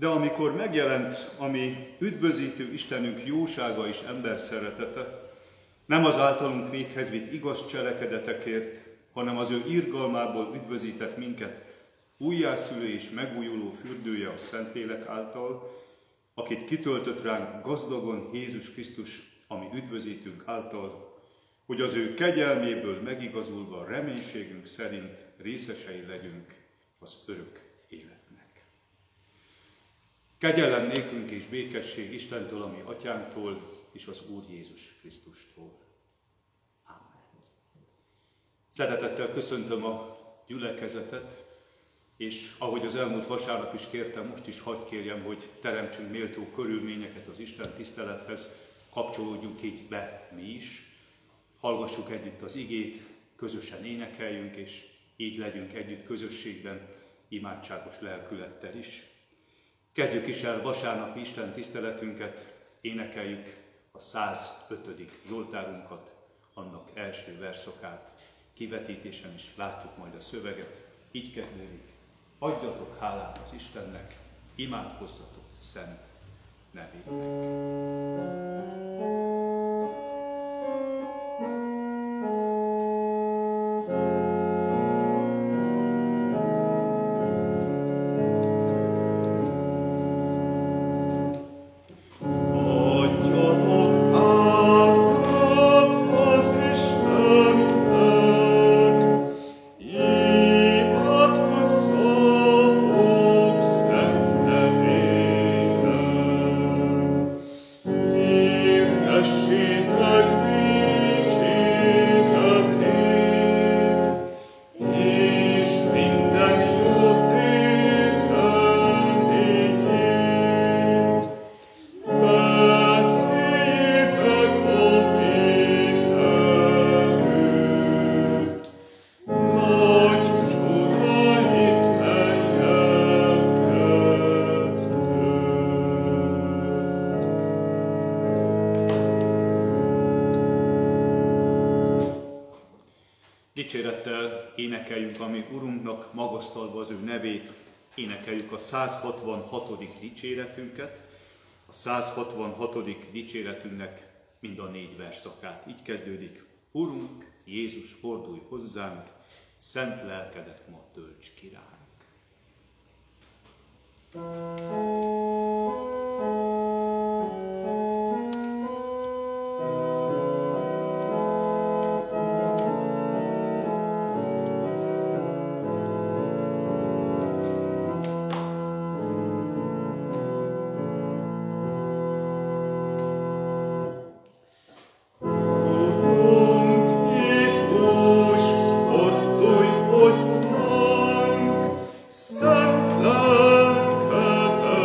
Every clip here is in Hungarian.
De amikor megjelent a mi üdvözítő Istenünk jósága és ember szeretete, nem az általunk véghez vitt igaz cselekedetekért, hanem az ő irgalmából üdvözített minket, újjászülő és megújuló fürdője a Szentlélek által, akit kitöltött ránk gazdagon Jézus Krisztus, ami üdvözítünk által, hogy az ő kegyelméből megigazulva reménységünk szerint részesei legyünk az örök életnek. Kegyelem nékünk és békesség Istentől, ami Atyánktól, és az Úr Jézus Krisztustól. Amen. Szeretettel köszöntöm a gyülekezetet, és ahogy az elmúlt vasárnap is kértem, most is hadd kérjem, hogy teremtsünk méltó körülményeket az Isten tisztelethez, kapcsolódjunk így be mi is, hallgassuk együtt az igét, közösen énekeljünk, és így legyünk együtt közösségben, imádságos lelkülettel is. Kezdjük is el vasárnapi Isten tiszteletünket, énekeljük a 105. Zsoltárunkat, annak első verszakát. Kivetítésen is látjuk majd a szöveget. Így kezdődik: adjatok hálát az Istennek, imádkozzatok szent nevének. Dicsérettel énekeljünk a mi Urunknak, magasztalva az ő nevét, énekeljük a 166. dicséretünket, a 166. dicséretünknek mind a 4 verszakát. Így kezdődik: Urunk, Jézus, fordulj hozzánk, szent lelkedet ma tölts ki ránk. Szent lelkedet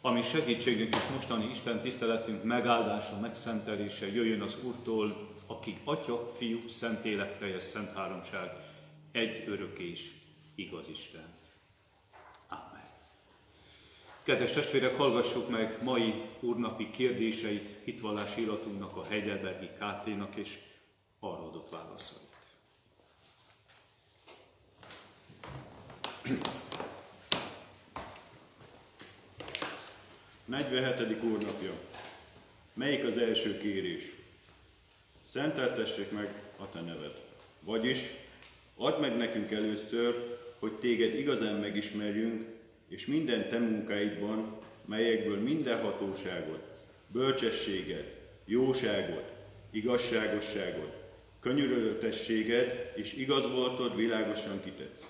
ami segítségünk és mostani Isten tiszteletünk megáldása, megszentelése jöjjön az Úrtól, aki Atya, Fiú, Szentlélek, teljes szent háromság, egy örök és igaz Isten. Amen. Kedves testvérek, hallgassuk meg mai úrnapi kérdéseit hitvallási iratunknak, a Heidelbergi KT-nak és arra adott válaszait. 47. úrnapja. Melyik az első kérés? Szenteltessék meg a te neved. Vagyis, add meg nekünk először, hogy téged igazán megismerjünk, és minden te munkáidban, melyekből minden hatóságod, bölcsességed, jóságod, igazságosságod, könyörületességed és igazvoltod világosan kitetsz.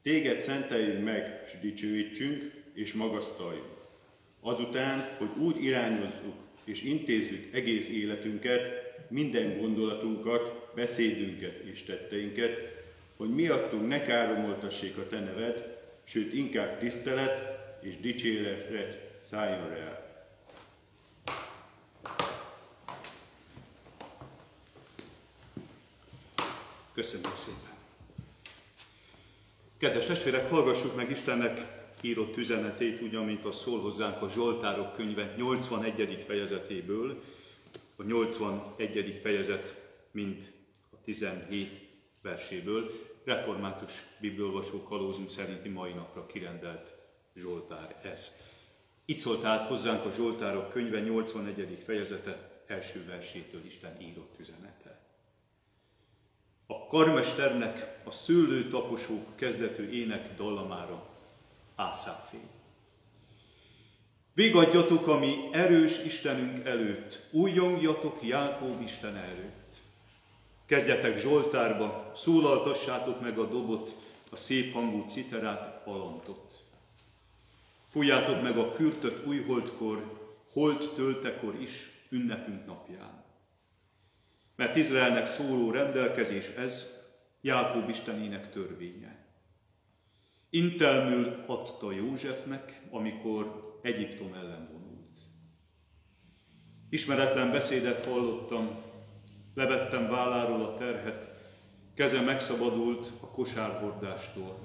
Téged szenteljünk meg, s dicsőítsünk, és magasztaljunk. Azután, hogy úgy irányozzuk és intézzük egész életünket, minden gondolatunkat, beszédünket és tetteinket, hogy miattunk ne káromoltassék a te neved, sőt inkább tisztelet és dicséret szálljon rá. Köszönjük szépen! Kedves testvérek, hallgassuk meg Istennek írott üzenetét, úgy, amint az szól hozzánk a Zsoltárok könyve 81. fejezetéből, a 81. fejezet mind a 17 verséből, református bibliaolvasó kalózunk szerinti mai napra kirendelt Zsoltár ez. Így szólt át hozzánk a Zsoltárok könyve 81. fejezete első versétől Isten írott üzenete. A karmesternek a szőlőtaposók kezdetű ének dallamára Ászáfé. Vigadjatok a mi erős Istenünk előtt, újjongjatok Jákob Isten előtt. Kezdjetek zsoltárba, szólaltassátok meg a dobot, a szép hangú citerát, alantot. Fújjátok meg a kürtöt újholdkor, holt töltekor is, ünnepünk napján. Mert Izraelnek szóló rendelkezés ez, Jákob Istenének törvénye. Intelmül adta Józsefnek, amikor Egyiptom ellen vonult. Ismeretlen beszédet hallottam, levettem válláról a terhet, keze megszabadult a kosárhordástól.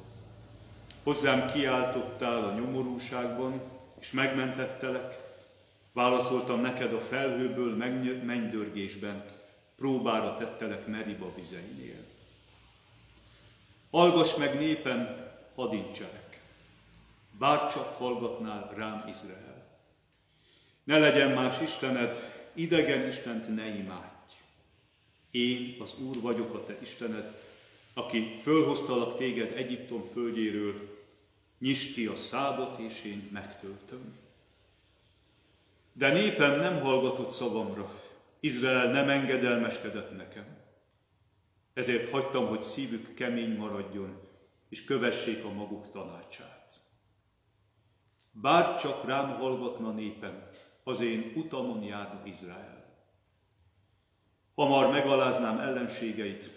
Hozzám kiáltottál a nyomorúságban, és megmentettelek, válaszoltam neked a felhőből mennydörgésben, próbára tettelek Meriba vizeinél. Hallgass meg népem, hadd incselek, bárcsak hallgatnál rám Izrael. Ne legyen más Istened, idegen Istent ne imádj. Én az Úr vagyok, a te Istened, aki fölhoztalak téged Egyiptom földjéről, nyisd ki a szádat, és én megtöltöm. De népem nem hallgatott szavamra, Izrael nem engedelmeskedett nekem. Ezért hagytam, hogy szívük kemény maradjon, és kövessék a maguk tanácsát. Bár csak rám hallgatna népem, az én utamon járna Izrael. Hamar megaláznám ellenségeit,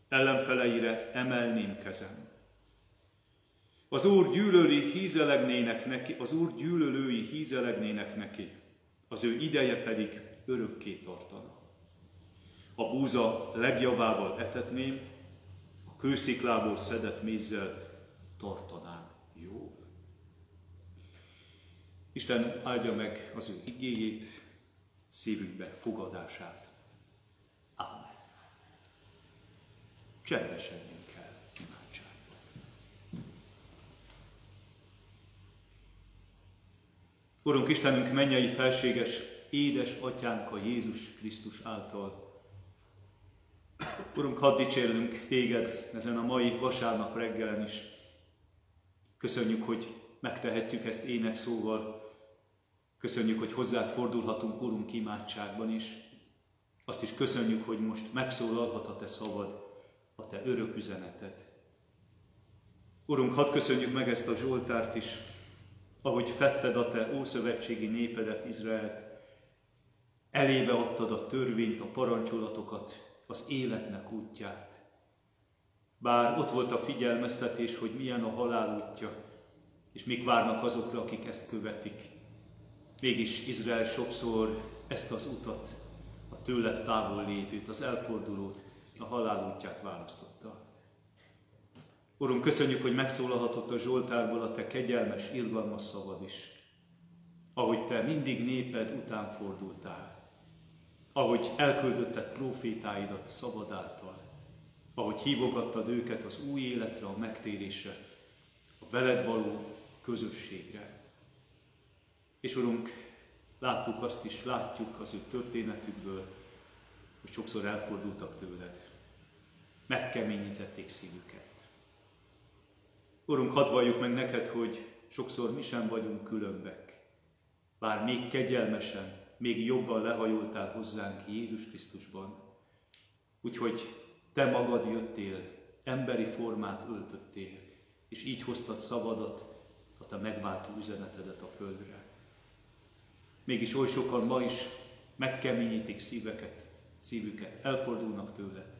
ellenfeleire emelném kezem. Az Úr gyűlölői hízelegnének neki, az ő ideje pedig örökké tartana. A búza legjavával etetném, a kősziklából szedett mézzel tartanám jól. Isten áldja meg az ő igéjét, szívünkbe fogadását. Amen. Csendesedjünk el imádságba. Urunk Istenünk, mennyei felséges édes Atyánk a Jézus Krisztus által. Urunk, hadd dicsérlünk téged ezen a mai vasárnap reggelen is. Köszönjük, hogy megtehetjük ezt énekszóval. Köszönjük, hogy hozzád fordulhatunk, Urunk, imádságban is. Azt is köszönjük, hogy most megszólalhat a te szavad, a te örök üzeneted. Urunk, hadd köszönjük meg ezt a Zsoltárt is, ahogy fetted a te ószövetségi népedet, Izraelt. Elébe adtad a törvényt, a parancsolatokat, az életnek útját. Bár ott volt a figyelmeztetés, hogy milyen a halál útja, és mik várnak azokra, akik ezt követik. Mégis Izrael sokszor ezt az utat, a tőled távol lévőt, az elfordulót, a halál útját választotta. Urunk, köszönjük, hogy megszólalhatott a Zsoltárból a te kegyelmes, irgalmas szavad is. Ahogy te mindig néped után fordultál, ahogy elküldötted prófétáidat szabad által, ahogy hívogattad őket az új életre, a megtérésre, a veled való közösségre. És Urunk, láttuk azt is, látjuk az ő történetükből, hogy sokszor elfordultak tőled, megkeményítették szívüket. Urunk, hadd valljuk meg neked, hogy sokszor mi sem vagyunk különbek, bár még kegyelmesen, még jobban lehajoltál hozzánk Jézus Krisztusban. Úgyhogy te magad jöttél, emberi formát öltöttél, és így hoztad szabadat, a te megváltó üzenetedet a földre. Mégis oly sokan ma is megkeményítik szívüket, elfordulnak tőled.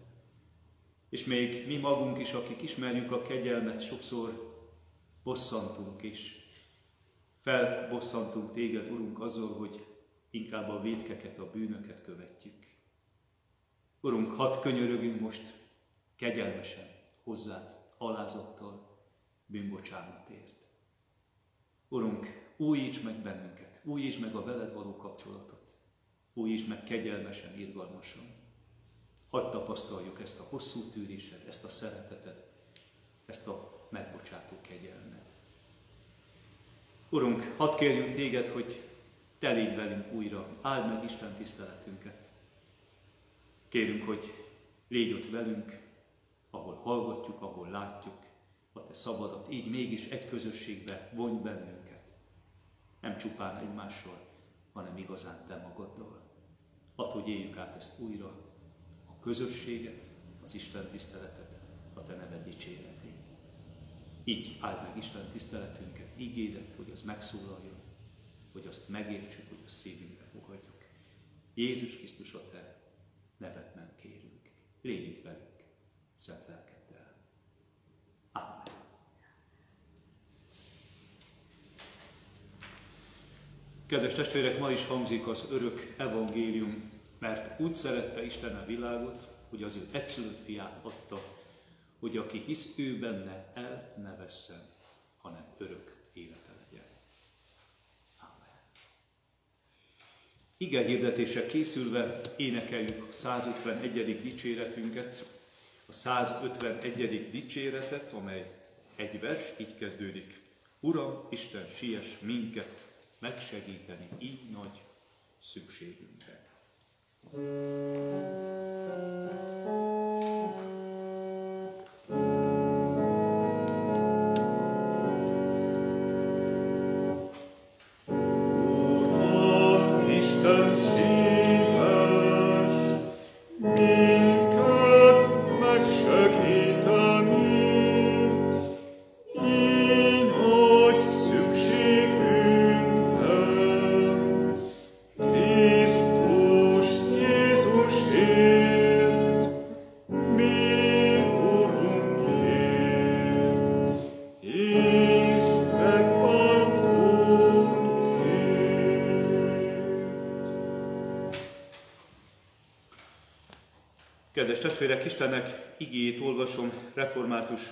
És még mi magunk is, akik ismerjük a kegyelmet, sokszor bosszantunk is. Felbosszantunk téged, Urunk, azzal, hogy inkább a vétkeket, a bűnöket követjük. Urunk, hadd könyörögünk most kegyelmesen hozzád, alázattal, bűnbocsánatért. Urunk, újíts meg bennünket, újíts meg a veled való kapcsolatot, újíts meg kegyelmesen, irgalmasan. Hadd tapasztaljuk ezt a hosszú tűrésed, ezt a szereteted, ezt a megbocsátó kegyelmet. Urunk, hadd kérjünk téged, hogy te légy velünk újra, áld meg Isten tiszteletünket. Kérünk, hogy légy ott velünk, ahol hallgatjuk, ahol látjuk a te szabadat, így mégis egy közösségbe vonj bennünket. Nem csupán egymással, hanem igazán te magaddal. Hadd, hogy éljük át ezt újra, a közösséget, az Isten tiszteletet, a te neved dicséretét. Így áld meg Isten tiszteletünket, ígédet, hogy az megszólaljon, hogy azt megértsük, hogy azt szívünkbe fogadjuk. Jézus Krisztus, a te nevedben kérünk. Légy itt velünk, szent lelkeddel. Amen. Kedves testvérek, ma is hangzik az örök evangélium, mert úgy szerette Isten a világot, hogy az ő egyszülött fiát adta, hogy aki hisz ő benne, el ne vesszen, hanem örök élete legyen. Amen. Ige hirdetésre készülve énekeljük a 151. dicséretünket, a 151. dicséretet, amely egy vers, így kezdődik. Uram, Isten, siess minket megsegíteni így nagy szükségünkben. Uram, Isten, siess minket megsegíteni, így nagy szükségünkben. Krisztus Jézusért, mi Urunkért, így megváltónkért. Kedves testvérek, Istennek igéjét olvasom, református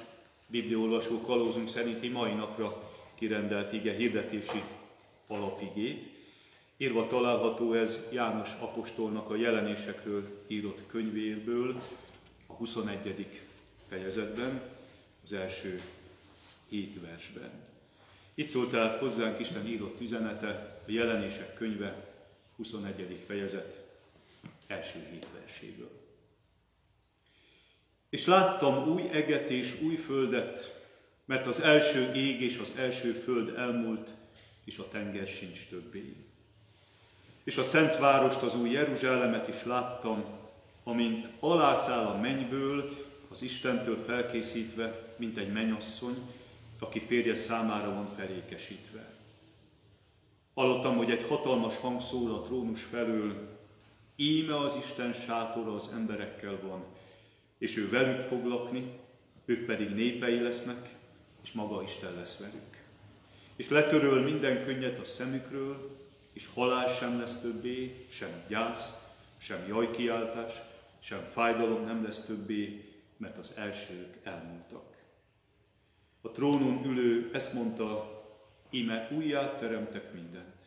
bibliaolvasó kalózunk szerinti mai napra kirendelt ige hirdetési alapigét. Írva található ez János apostolnak a Jelenésekről írott könyvéből, a 21. fejezetben, az első 7 versben. Itt szól tehát hozzánk Isten írott üzenete, a Jelenések könyve 21. fejezet első 7 verséből. És láttam új eget és új földet, mert az első ég és az első föld elmúlt, és a tenger sincs többé. És a szent várost, az új Jeruzsálemet is láttam, amint alászáll a mennyből, az Istentől felkészítve, mint egy mennyasszony, aki férje számára van felékesítve. Hallottam, hogy egy hatalmas hang szól a trónus felől, íme az Isten sátora az emberekkel van, és ő velük fog lakni, ők pedig népei lesznek, és maga Isten lesz velük. És letöröl minden könnyet a szemükről, és halál sem lesz többé, sem gyász, sem jajkiáltás, sem fájdalom nem lesz többé, mert az elsők elmúltak. A trónon ülő ezt mondta, íme újjá teremtek mindent.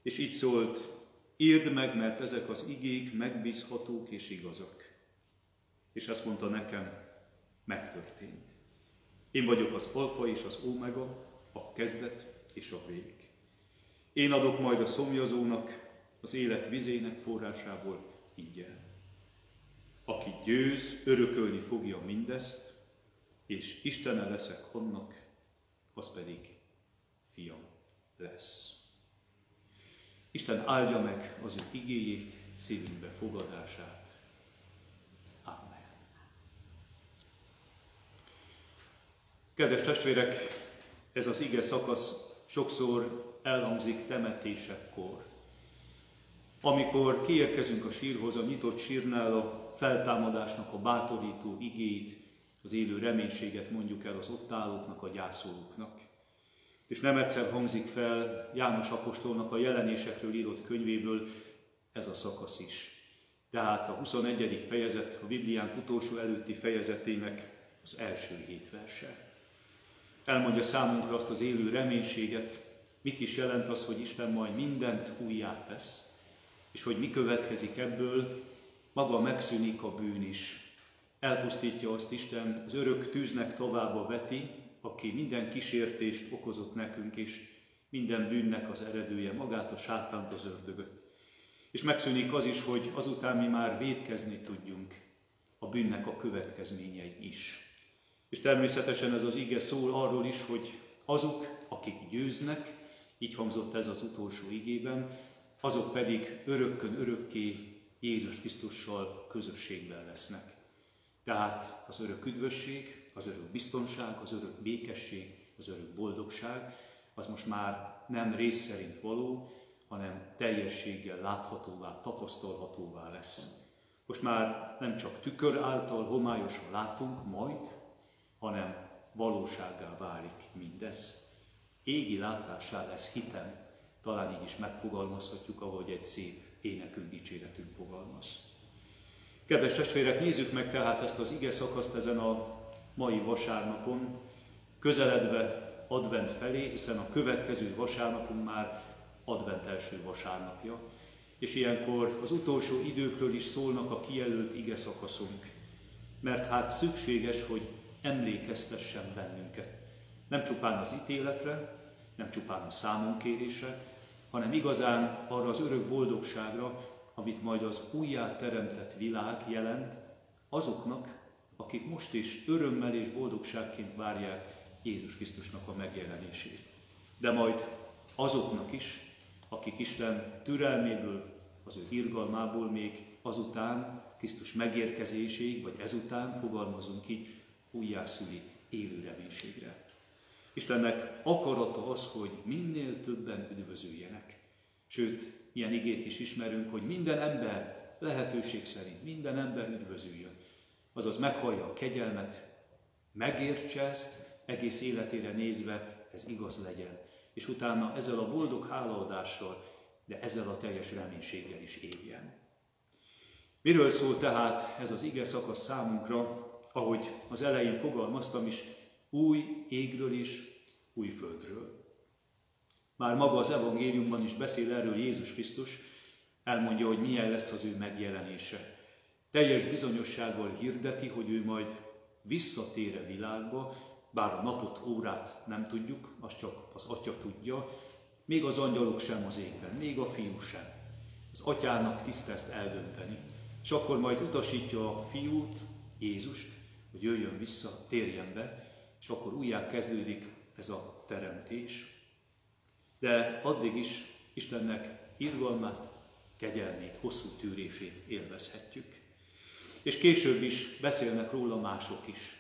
És így szólt, írd meg, mert ezek az igék megbízhatók és igazak. És ezt mondta nekem, megtörtént. Én vagyok az alfa és az omega, a kezdet és a vég. Én adok majd a szomjazónak, az élet vizének forrásából ingyen. Aki győz, örökölni fogja mindezt, és Istene leszek annak, az pedig fiam lesz. Isten áldja meg az ő igéjét, szívünkbe fogadását. Amen. Kedves testvérek, ez az ige szakasz sokszor elhangzik temetésekkor. Amikor kiérkezünk a sírhoz, a nyitott sírnál a feltámadásnak a bátorító igéit, az élő reménységet mondjuk el az ott állóknak, a gyászolóknak. És nem egyszer hangzik fel János apostolnak a Jelenésekről írott könyvéből ez a szakasz is. Tehát a 21. fejezet, a Bibliánk utolsó előtti fejezetének az első 7 verse. Elmondja számunkra azt az élő reménységet, mit is jelent az, hogy Isten majd mindent újjá tesz, és hogy mi következik ebből, maga megszűnik a bűn is. Elpusztítja azt Isten, az örök tűznek továbbá veti, aki minden kísértést okozott nekünk, és minden bűnnek az eredője, magát a sátánt, az ördögöt. És megszűnik az is, hogy azután mi már vétkezni tudjunk a bűnnek a következményei is. És természetesen ez az ige szól arról is, hogy azok, akik győznek, így hangzott ez az utolsó igében, azok pedig örökkön örökké Jézus Krisztussal közösségben lesznek. Tehát az örök üdvösség, az örök biztonság, az örök békesség, az örök boldogság, az most már nem rész szerint való, hanem teljességgel láthatóvá, tapasztalhatóvá lesz. Most már nem csak tükör által homályosan látunk majd, hanem valósággá válik mindez. Égi látássá lesz hitem, talán így is megfogalmazhatjuk, ahogy egy szép énekünk, dicséretünk fogalmaz. Kedves testvérek, nézzük meg tehát ezt az ige szakaszt ezen a mai vasárnapon, közeledve advent felé, hiszen a következő vasárnapunk már advent első vasárnapja, és ilyenkor az utolsó időkről is szólnak a kijelölt ige szakaszunk, mert hát szükséges, hogy emlékeztessen bennünket. Nem csupán az ítéletre, nem csupán a számonkérésre, hanem igazán arra az örök boldogságra, amit majd az újjá teremtett világ jelent azoknak, akik most is örömmel és boldogságként várják Jézus Krisztusnak a megjelenését. De majd azoknak is, akik Isten türelméből, az ő irgalmából még azután, Krisztus megérkezéséig, vagy ezután, fogalmazunk így, újjászüli élő reménységre. Istennek akarata az, hogy minél többen üdvözüljenek. Sőt, ilyen igét is ismerünk, hogy minden ember lehetőség szerint, minden ember üdvözüljön. Azaz meghallja a kegyelmet, megértse ezt, egész életére nézve ez igaz legyen. És utána ezzel a boldog hálaadással, de ezzel a teljes reménységgel is éljen. Miről szól tehát ez az ige szakasz számunkra, ahogy az elején fogalmaztam is, új égről és új földről. Már maga az evangéliumban is beszél erről Jézus Krisztus, elmondja, hogy milyen lesz az ő megjelenése. Teljes bizonyossággal hirdeti, hogy ő majd visszatér a világba, bár a napot, órát nem tudjuk, azt csak az Atya tudja, még az angyalok sem az égben, még a Fiú sem. Az Atyának tiszta ezt eldönteni. És akkor majd utasítja a Fiút, Jézust, hogy jöjjön vissza, térjen be, és akkor újjá kezdődik ez a teremtés. De addig is Istennek irgalmát, kegyelmét, hosszú tűrését élvezhetjük. És később is beszélnek róla mások is.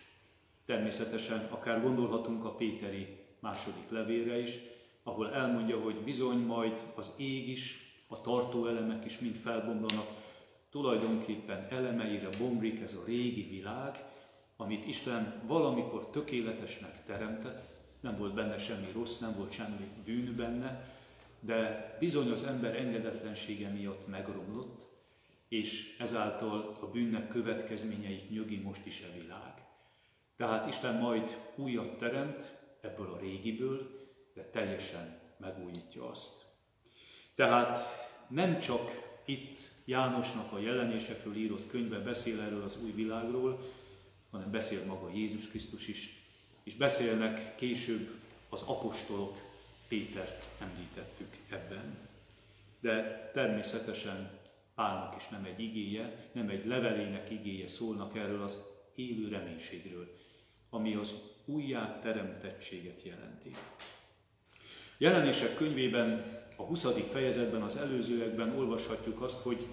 Természetesen akár gondolhatunk a péteri második levélre is, ahol elmondja, hogy bizony majd az ég is, a tartóelemek is mind felbomlanak, tulajdonképpen elemeire bomlik ez a régi világ, amit Isten valamikor tökéletesnek teremtett, nem volt benne semmi rossz, nem volt semmi bűn benne, de bizony az ember engedetlensége miatt megromlott, és ezáltal a bűnnek következményeit nyögi most is e világ. Tehát Isten majd újat teremt ebből a régiből, de teljesen megújítja azt. Tehát nem csak itt Jánosnak a Jelenésekről írott könyvben beszél erről az új világról, hanem beszél maga Jézus Krisztus is, és beszélnek később az apostolok, Pétert említettük ebben. De természetesen Pálnak is nem egy igéje, nem egy levelének igéje szólnak erről az élő reménységről, ami az újjáteremtettséget jelenti. Jelenések könyvében, a 20. fejezetben, az előzőekben olvashatjuk azt, hogy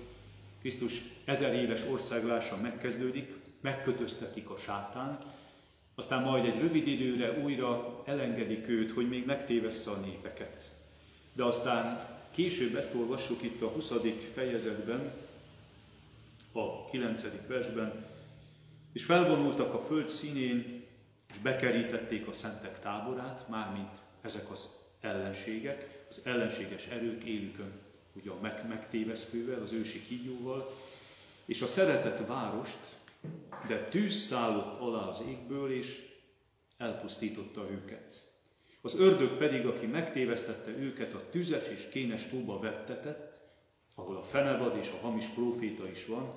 Krisztus 1000 éves országlása megkezdődik, megkötöztetik a sátán, aztán majd egy rövid időre újra elengedik őt, hogy még megtévessze a népeket. De aztán később ezt olvassuk itt a 20. fejezetben, a 9. versben, és felvonultak a föld színén, és bekerítették a szentek táborát, mármint ezek az ellenségek, az ellenséges erők élükön, ugye a megtévesztővel, az ősi kígyóval, és a szeretett várost, de tűz szállott alá az égből, és elpusztította őket. Az ördög pedig, aki megtévesztette őket, a tüzes és kénes tóba vettetett, ahol a fenevad és a hamis próféta is van,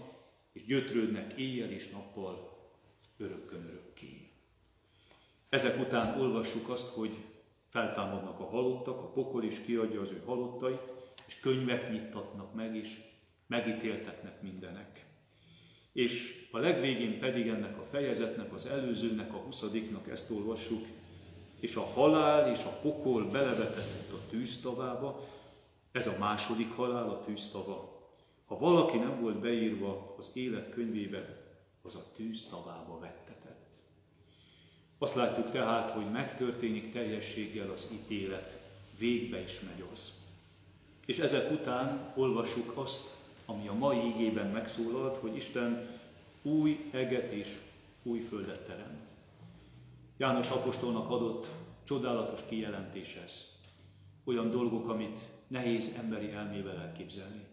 és gyötrődnek éjjel és nappal örökkön örökké. Ezek után olvassuk azt, hogy feltámadnak a halottak, a pokol is kiadja az ő halottait, és könyvek nyittatnak meg, és megítéltetnek mindenek. És a legvégén pedig ennek a fejezetnek, az előzőnek, a 20-nak ezt olvassuk, és a halál és a pokol belevetett a tűztavába, ez a második halál, a tűztava. Ha valaki nem volt beírva az élet könyvébe, az a tűztavába vettetett. Azt látjuk tehát, hogy megtörténik teljességgel az ítélet, végbe is megy az. És ezek után olvassuk azt, ami a mai igében megszólalt, hogy Isten új eget és új földet teremt. János apostolnak adott csodálatos kijelentés ez. Olyan dolgok, amit nehéz emberi elmével elképzelni,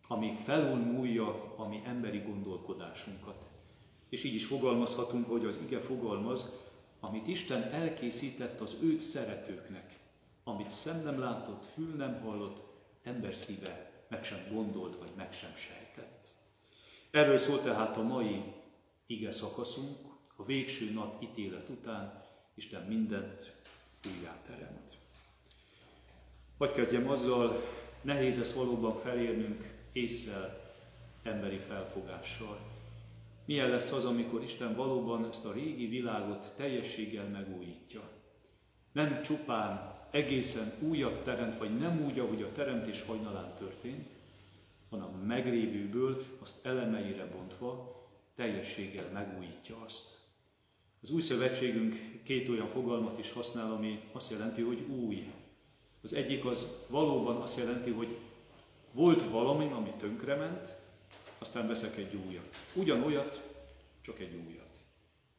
ami felülmúlja a mi emberi gondolkodásunkat. És így is fogalmazhatunk, hogy az ige fogalmaz, amit Isten elkészített az őt szeretőknek, amit szem nem látott, fül nem hallott, ember szíve meg sem gondolt, vagy meg sem sejtett. Erről szól tehát a mai ige szakaszunk, a végső nagy ítélet után Isten mindent újjáteremt. Hadd kezdjem azzal, nehéz ezt valóban felérnünk ésszel, emberi felfogással. Milyen lesz az, amikor Isten valóban ezt a régi világot teljességgel megújítja? Nem csupán egészen újat teremt, vagy nem úgy, ahogy a teremtés hajnalán történt, hanem meglévőből, azt elemeire bontva, teljességgel megújítja azt. Az új szövetségünk két olyan fogalmat is használ, ami azt jelenti, hogy új. Az egyik az valóban azt jelenti, hogy volt valami, ami tönkrement, aztán veszek egy újat. Ugyanolyat, csak egy újat.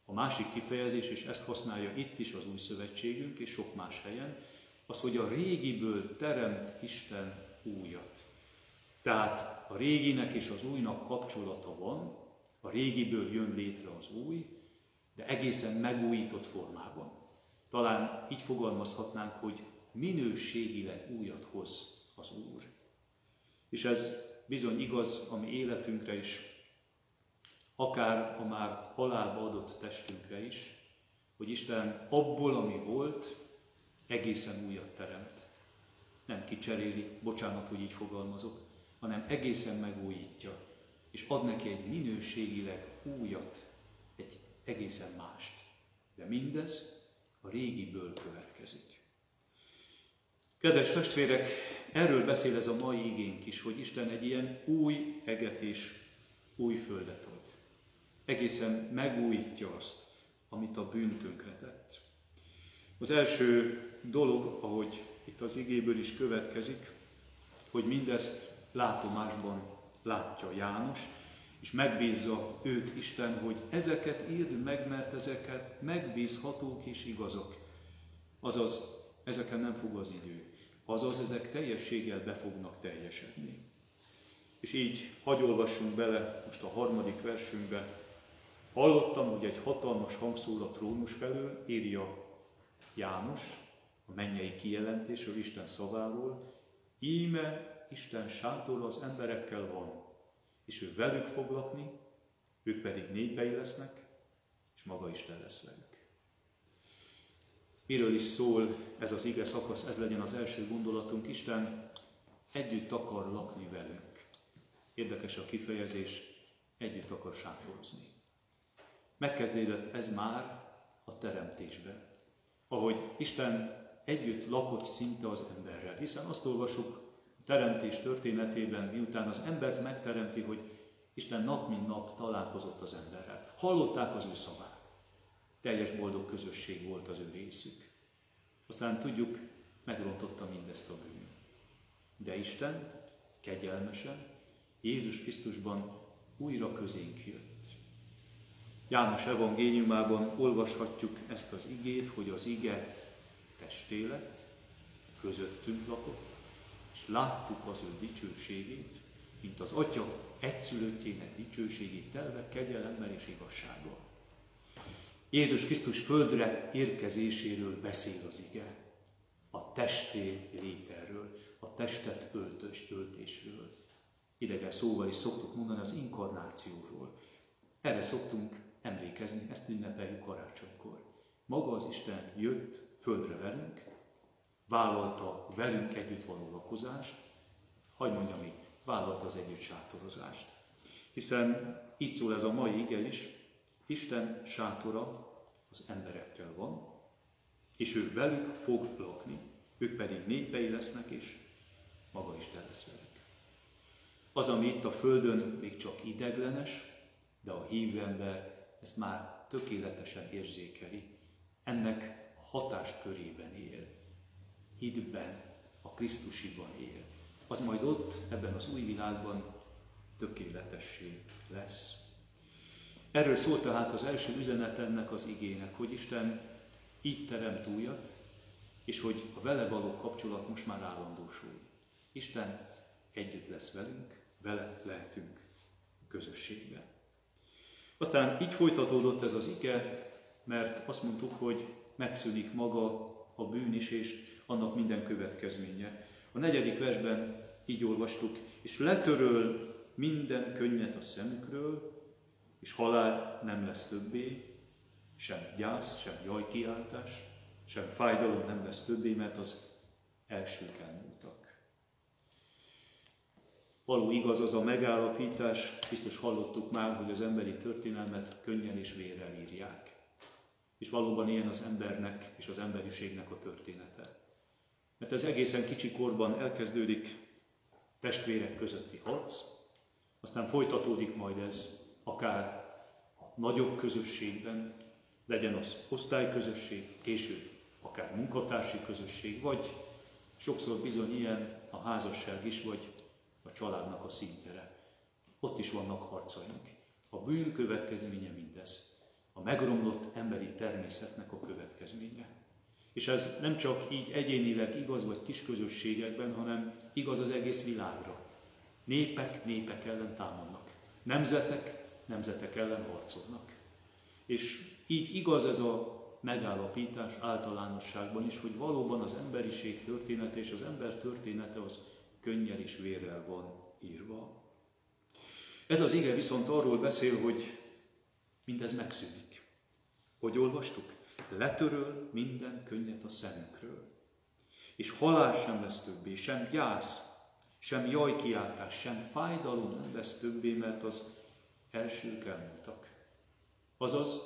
A másik kifejezés, és ezt használja itt is az új szövetségünk, és sok más helyen, az, hogy a régiből teremt Isten újat. Tehát a réginek és az újnak kapcsolata van, a régiből jön létre az új, de egészen megújított formában. Talán így fogalmazhatnánk, hogy minőségileg újat hoz az Úr. És ez bizony igaz a mi életünkre is, akár a már halálba adott testünkre is, hogy Isten abból, ami volt, egészen újat teremt. Nem kicseréli, bocsánat, hogy így fogalmazok, hanem egészen megújítja, és ad neki egy minőségileg újat, egy egészen mást. De mindez a régiből következik. Kedves testvérek, erről beszél ez a mai igénk is, hogy Isten egy ilyen új eget és új földet ad. Egészen megújítja azt, amit a bűn tönkretett. Az első dolog, ahogy itt az igéből is következik, hogy mindezt látomásban látja János, és megbízza őt Isten, hogy ezeket írd meg, mert ezeket megbízhatók és igazak. Azaz, ezeken nem fog az idő. azaz ezek teljességgel be fognak teljesedni. És így hadd olvassunk bele most a 3. versünkbe. Hallottam, hogy egy hatalmas hang szól a trónus felől, írja János, a mennyei kijelentésről, Isten szaváról. Íme Isten sátora az emberekkel van, és ő velük fog lakni, ők pedig népei lesznek, és maga Isten lesz velük. Miről is szól ez az ige szakasz, ez legyen az első gondolatunk. Isten együtt akar lakni velünk. Érdekes a kifejezés, együtt akar sátorozni. Megkezdődött ez már a teremtésben, ahogy Isten együtt lakott szinte az emberrel, hiszen azt olvasjuk a teremtés történetében, miután az embert megteremti, hogy Isten nap mint nap találkozott az emberrel. Hallották az ő szavát. Teljes boldog közösség volt az ő részük. Aztán tudjuk, megrontotta mindezt a bűn. De Isten kegyelmesen, Jézus Krisztusban újra közénk jött. János evangéliumában olvashatjuk ezt az igét, hogy az ige testé lett, közöttünk lakott, és láttuk az ő dicsőségét, mint az Atya egyszülöttjének dicsőségét telve kegyelemmel és igazsággal. Jézus Krisztus földre érkezéséről beszél az ige, a testé léterről, a testet öltésről. Idegen szóval is szoktuk mondani az inkarnációról. Erre szoktunk emlékezni, ezt ünnepeljük karácsonykor. Maga az Isten jött földre velünk, vállalta velünk együtt való lakozást, hadd mondjam így, vállalta az együtt sátorozást. Hiszen így szól ez a mai ige is, Isten sátora az emberekkel van, és ő velük fog lakni, ők pedig népei lesznek, és maga Isten lesz velük. Az, ami itt a földön még csak ideglenes, de a hívő ember ezt már tökéletesen érzékeli. Ennek a hatáskörében él, hitben, a Krisztusiban él. Az majd ott, ebben az új világban tökéletessé lesz. Erről szólt tehát az első üzenet ennek az igének, hogy Isten így teremt újat, és hogy a vele való kapcsolat most már állandósul. Isten együtt lesz velünk, vele lehetünk közösségben. Aztán így folytatódott ez az ige, mert azt mondtuk, hogy megszűnik maga a bűn is, és annak minden következménye. A 4. versben így olvastuk, és letöröl minden könnyet a szemükről, és halál nem lesz többé, sem gyász, sem jajkiáltás, sem fájdalom nem lesz többé, mert az elsők elmúltak. Való igaz az a megállapítás, biztos hallottuk már, hogy az emberi történelmet könnyen és vérrel írják. És valóban ilyen az embernek és az emberiségnek a története. Mert ez egészen kicsi korban elkezdődik testvérek közötti harc, aztán folytatódik majd ez akár nagyobb közösségben, legyen az osztályközösség, később akár munkatársi közösség, vagy sokszor bizony ilyen a házasság is, vagy a családnak a színtere. Ott is vannak harcaink. A bűn következménye mindez. A megromlott emberi természetnek a következménye. És ez nem csak így egyénileg igaz, vagy kis közösségekben, hanem igaz az egész világra. Népek népek ellen támadnak. Nemzetek ellen harcolnak. És így igaz ez a megállapítás általánosságban is, hogy valóban az emberiség története és az ember története az könnyel és vérrel van írva. Ez az ige viszont arról beszél, hogy mindez megszűnik. Hogy olvastuk? Letöröl minden könnyet a szemükről. És halál sem lesz többé, sem gyász, sem jajkiáltás, sem fájdalom nem lesz többé, mert az elsők elmúltak. Azaz,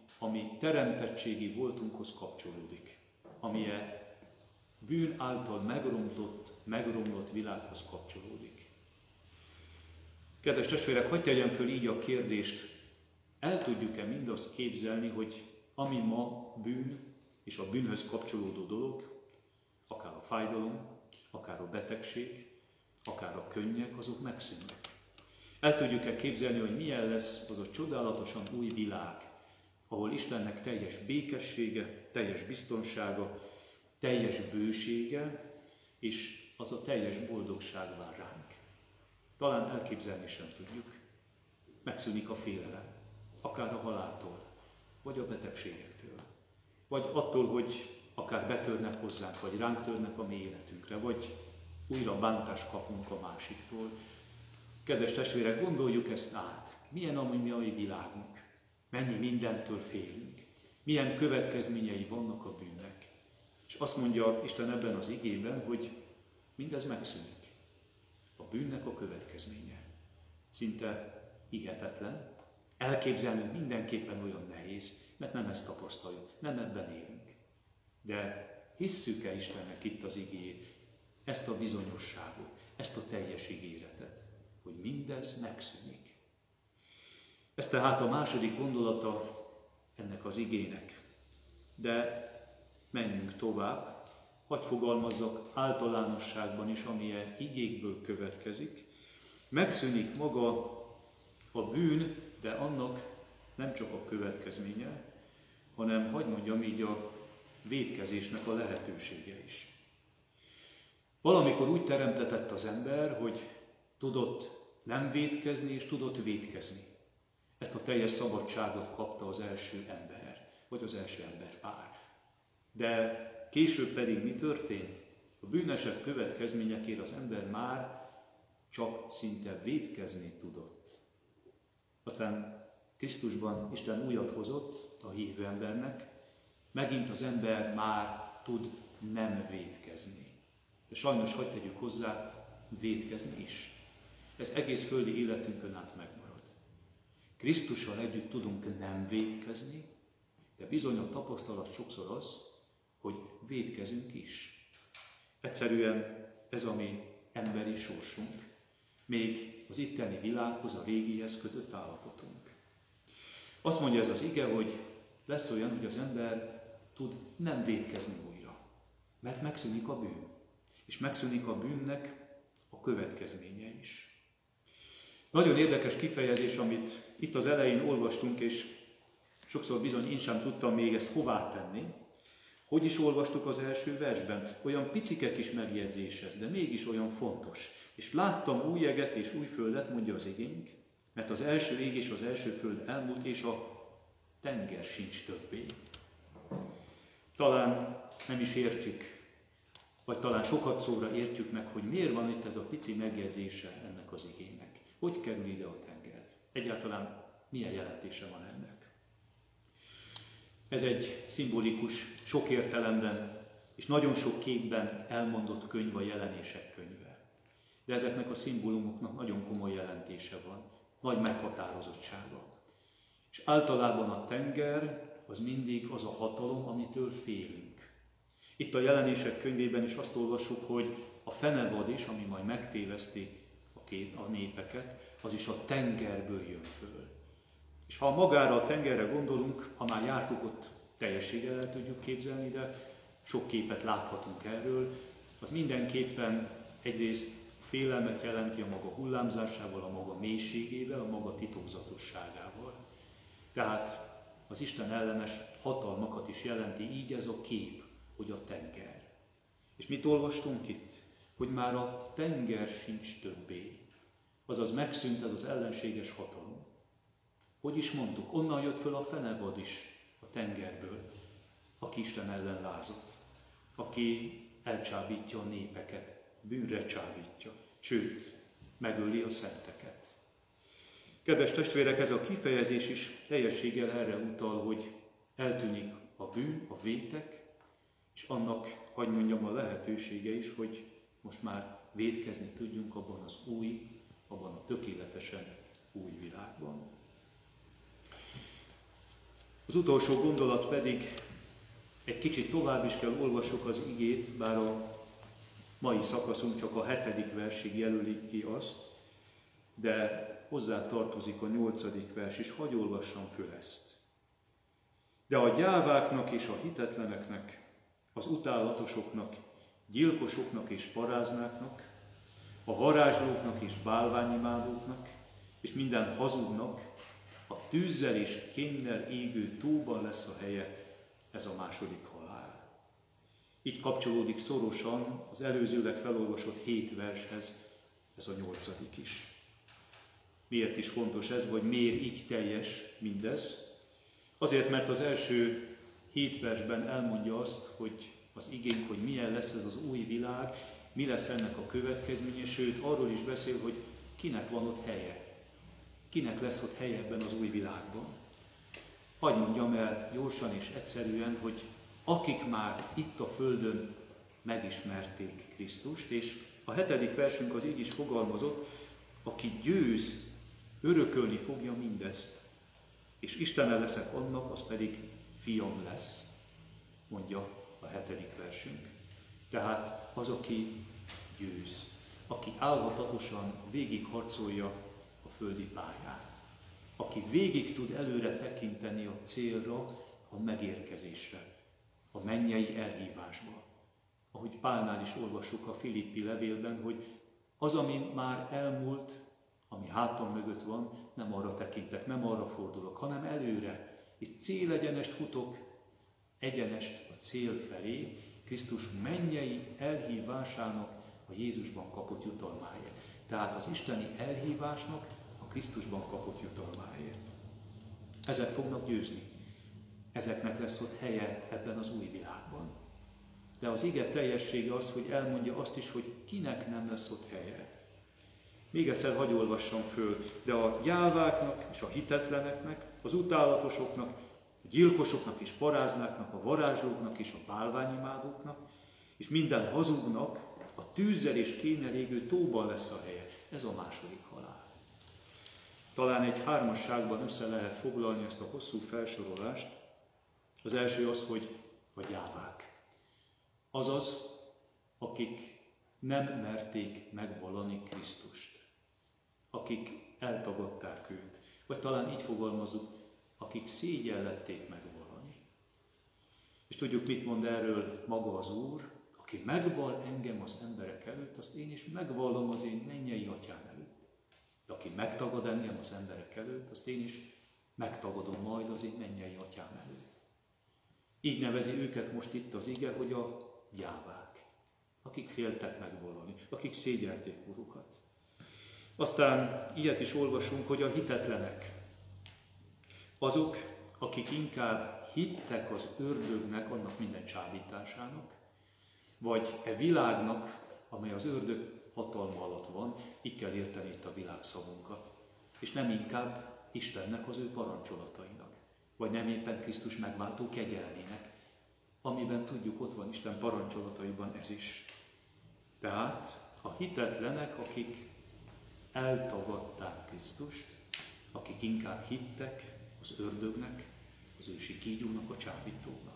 ami teremtettségi voltunkhoz kapcsolódik, ami bűn által megromlott világhoz kapcsolódik. Kedves testvérek, hadd tegyem föl így a kérdést, el tudjuk-e mindazt képzelni, hogy ami ma bűn és a bűnhöz kapcsolódó dolog, akár a fájdalom, akár a betegség, akár a könnyek, azok megszűnnek. El tudjuk-e képzelni, hogy milyen lesz az a csodálatosan új világ, ahol Istennek teljes békessége, teljes biztonsága, teljes bősége, és az a teljes boldogság vár ránk. Talán elképzelni sem tudjuk. Megszűnik a félelem, akár a haláltól, vagy a betegségektől, vagy attól, hogy akár betörnek hozzánk, vagy ránk törnek a mi életünkre, vagy újra bántást kapunk a másiktól. Kedves testvérek, gondoljuk ezt át. Milyen a mi világunk? Mennyi mindentől félünk? Milyen következményei vannak a bűnnek? És azt mondja Isten ebben az igében, hogy mindez megszűnik. A bűnnek a következménye. Szinte hihetetlen. Elképzelnünk mindenképpen olyan nehéz, mert nem ezt tapasztaljuk, nem ebben élünk. De hisszük-e Istennek itt az igéjét, ezt a bizonyosságot, ezt a teljes ígéretet, hogy mindez megszűnik? Ez tehát a második gondolata ennek az igének. De menjünk tovább, hadd fogalmazzak általánosságban is, amilyen igékből következik. Megszűnik maga a bűn, de annak nem csak a következménye, hanem, hadd mondjam így, a vétkezésnek a lehetősége is. Valamikor úgy teremtetett az ember, hogy tudott nem vétkezni, és tudott vétkezni. Ezt a teljes szabadságot kapta az első ember, vagy az első emberpár. De később pedig mi történt? A bűneset következményeképp az ember már csak szinte vétkezni tudott. Aztán Krisztusban Isten újat hozott a hívő embernek, megint az ember már tud nem vétkezni. De sajnos, hadd tegyük hozzá, vétkezni is. Ez egész földi életünkön át megmarad. Krisztussal együtt tudunk nem vétkezni, de bizony a tapasztalat sokszor az, hogy vétkezünk is. Egyszerűen ez a mi emberi sorsunk, még az itteni világhoz, a régihez kötött állapotunk. Azt mondja ez az ige, hogy lesz olyan, hogy az ember tud nem vétkezni újra, mert megszűnik a bűn, és megszűnik a bűnnek a következménye is. Nagyon érdekes kifejezés, amit itt az elején olvastunk, és sokszor bizony én sem tudtam még ezt hová tenni. Hogy is olvastuk az első versben? Olyan picike kis megjegyzés ez, de mégis olyan fontos. És láttam új jeget és új földet, mondja az igénk, mert az első ég és az első föld elmúlt, és a tenger sincs többé. Talán nem is értjük, vagy talán sokat szóra értjük meg, hogy miért van itt ez a pici megjegyzése ennek az igének. Hogy kerül ide a tenger? Egyáltalán milyen jelentése van ennek? Ez egy szimbolikus, sok értelemben és nagyon sok képben elmondott könyv, a Jelenések könyve. De ezeknek a szimbólumoknak nagyon komoly jelentése van, nagy meghatározottsága. És általában a tenger az mindig az a hatalom, amitől félünk. Itt a Jelenések könyvében is azt olvassuk, hogy a fenevad is, ami majd megtéveszti a népeket, az is a tengerből jön föl. És ha magára a tengerre gondolunk, ha már jártuk ott, teljességgel el tudjuk képzelni, de sok képet láthatunk erről, az mindenképpen egyrészt félelmet jelenti a maga hullámzásával, a maga mélységével, a maga titokzatosságával. Tehát az Isten ellenes hatalmakat is jelenti így ez a kép, hogy a tenger. És mit olvastunk itt? Hogy már a tenger sincs többé. Azaz megszűnt ez az ellenséges hatalom. Hogy is mondtuk? Onnan jött föl a fenevad is a tengerből, aki Isten ellen lázott, aki elcsábítja a népeket, bűnre csábítja, sőt, megöli a szenteket. Kedves testvérek, ez a kifejezés is teljességgel erre utal, hogy eltűnik a bűn, a vétek, és annak, hadd mondjam, a lehetősége is, hogy most már vétkezni tudjunk abban az új, abban a tökéletesen új világban. Az utolsó gondolat pedig, egy kicsit tovább is kell olvassuk az igét, bár a mai szakaszunk csak a 7. versig jelöli ki azt, de hozzá tartozik a 8. vers is, hadd olvassam föl ezt. De a gyáváknak és a hitetleneknek, az utálatosoknak, gyilkosoknak és paráznáknak, a varázslóknak és bálványimádóknak, és minden hazugnak a tűzzel és kénnel égő tóban lesz a helye, ez a második halál. Így kapcsolódik szorosan az előzőleg felolvasott 7 vershez ez a 8. is. Miért is fontos ez, vagy miért így teljes mindez? Azért, mert az első 7 versben elmondja azt, hogy az igénk, hogy milyen lesz ez az új világ, mi lesz ennek a következménye, sőt arról is beszél, hogy kinek van ott helye. Kinek lesz ott helye ebben az új világban. Hadd mondjam el gyorsan és egyszerűen, hogy akik már itt a földön megismerték Krisztust, és a 7. versünk az így is fogalmazott, aki győz, örökölni fogja mindezt, és Istene leszek annak, az pedig fiam lesz, mondja a 7. versünk. Tehát az, aki győz, aki álhatatosan végigharcolja a földi pályát, aki végig tud előre tekinteni a célra, a megérkezésre, a mennyei elhívásba. Ahogy Pálnál is olvassuk a Filippi levélben, hogy az, ami már elmúlt, ami hátam mögött van, nem arra tekintek, nem arra fordulok, hanem előre. Itt célegyenest futok, egyenest a cél felé, Krisztus mennyei elhívásának a Jézusban kapott jutalmáért. Tehát az isteni elhívásnak a Krisztusban kapott jutalmáért. Ezek fognak győzni. Ezeknek lesz ott helye ebben az új világban. De az ige teljessége az, hogy elmondja azt is, hogy kinek nem lesz ott helye. Még egyszer hadd olvassam föl, de a gyáváknak és a hitetleneknek, az utálatosoknak, a gyilkosoknak és paráznáknak, a varázslóknak és a bálványimádóknak, és minden hazugnak a tűzzel és kénnel égő tóban lesz a helye. Ez a második halál. Talán egy hármasságban össze lehet foglalni ezt a hosszú felsorolást. Az első az, hogy a gyávák. Azaz, akik nem merték megvallani Krisztust. Akik eltagadták őt. Vagy talán így fogalmazzuk, akik szégyellették megvallani. És tudjuk, mit mond erről maga az Úr, aki megvall engem az emberek előtt, azt én is megvallom az én mennyei atyám előtt. De aki megtagad engem az emberek előtt, azt én is megtagadom majd az én mennyei atyám előtt. Így nevezi őket most itt az ige, hogy a gyávák, akik féltek megvallani, akik szégyelték urukat. Aztán ilyet is olvasunk, hogy a hitetlenek, azok, akik inkább hittek az ördögnek, annak minden csábításának, vagy e világnak, amely az ördög hatalma alatt van, így kell érteni itt a világszavunkat, és nem inkább Istennek az ő parancsolatainak, vagy nem éppen Krisztus megváltó kegyelmének, amiben tudjuk, ott van Isten parancsolataiban ez is. Tehát a hitetlenek, akik eltagadták Krisztust, akik inkább hittek az ördögnek, az ősi kígyónak, a csábítónak.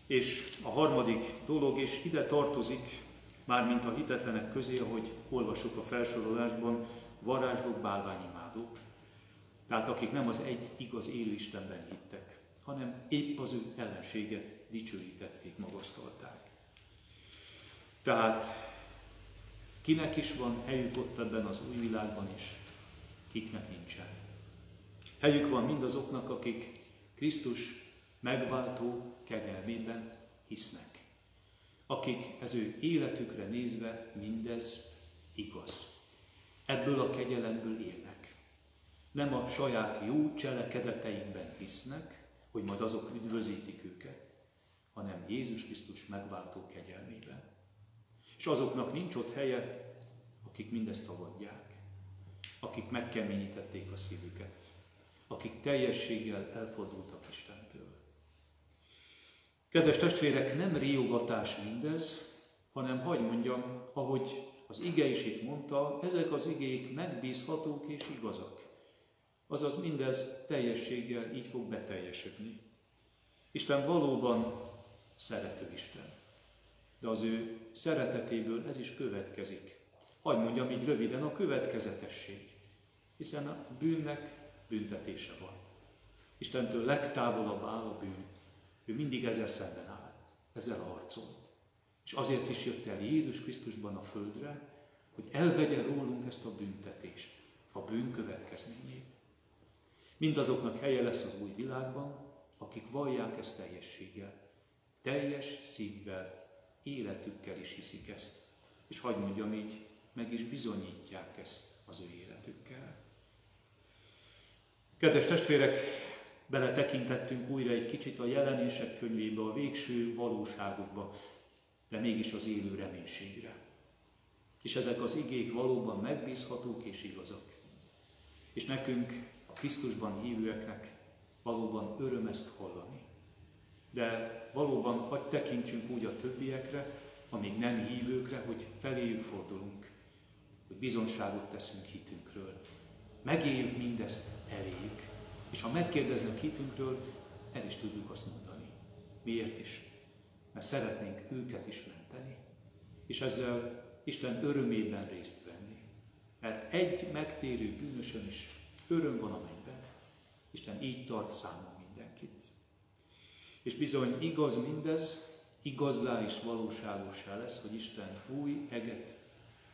És a harmadik dolog, és ide tartozik, mármint a hitetlenek közé, ahogy olvassuk a felsorolásban, varázslók, bálványimádók. Tehát akik nem az egy igaz élő Istenben hittek, hanem épp az ő ellenséget dicsőítették, magasztalták. Tehát kinek is van helyük ott ebben az új világban, és kiknek nincsen. Helyük van mindazoknak, akik Krisztus megváltó kegyelmében hisznek. Akik ez ő életükre nézve mindez igaz. Ebből a kegyelemből élnek. Nem a saját jó cselekedeteikben hisznek, hogy majd azok üdvözítik őket, hanem Jézus Krisztus megváltó kegyelmében. És azoknak nincs ott helye, akik mindezt tagadják, akik megkeményítették a szívüket, akik teljességgel elfordultak Istentől. Kedves testvérek, nem riogatás mindez, hanem hadd mondjam, ahogy az ige is itt mondta, ezek az igék megbízhatók és igazak. Azaz mindez teljességgel így fog beteljesedni. Isten valóban szerető Isten, de az ő szeretetéből ez is következik. Hadd mondjam így röviden, a következetesség, hiszen a bűnnek büntetése van. Istentől legtávolabb áll a bűn. Ő mindig ezzel szemben áll, ezzel harcolt. És azért is jött el Jézus Krisztusban a földre, hogy elvegye rólunk ezt a büntetést, a bűn következményét. Mindazoknak helye lesz az új világban, akik vallják ezt teljességgel. teljes szívvel, életükkel is hiszik ezt. És hadd mondjam így, meg is bizonyítják ezt az ő életükkel. Kedves testvérek, beletekintettünk újra egy kicsit a jelenések könyvébe, a végső valóságokba, de mégis az élő reménységre. És ezek az igék valóban megbízhatók és igazak. És nekünk, a Krisztusban hívőeknek valóban öröm ezt hallani. De valóban hadd tekintsünk úgy a többiekre, amíg nem hívőkre, hogy feléjük fordulunk, hogy bizonságot teszünk hitünkről. Megéljük mindezt eléjük. És ha megkérdeznek hitünkről, el is tudjuk azt mondani. Miért is? Mert szeretnénk őket is menteni. És ezzel Isten örömében részt venni. Mert egy megtérő bűnösön is öröm van a mennyben. Isten így tart számon mindenkit. És bizony igaz mindez, igazzá és valóságossá lesz, hogy Isten új eget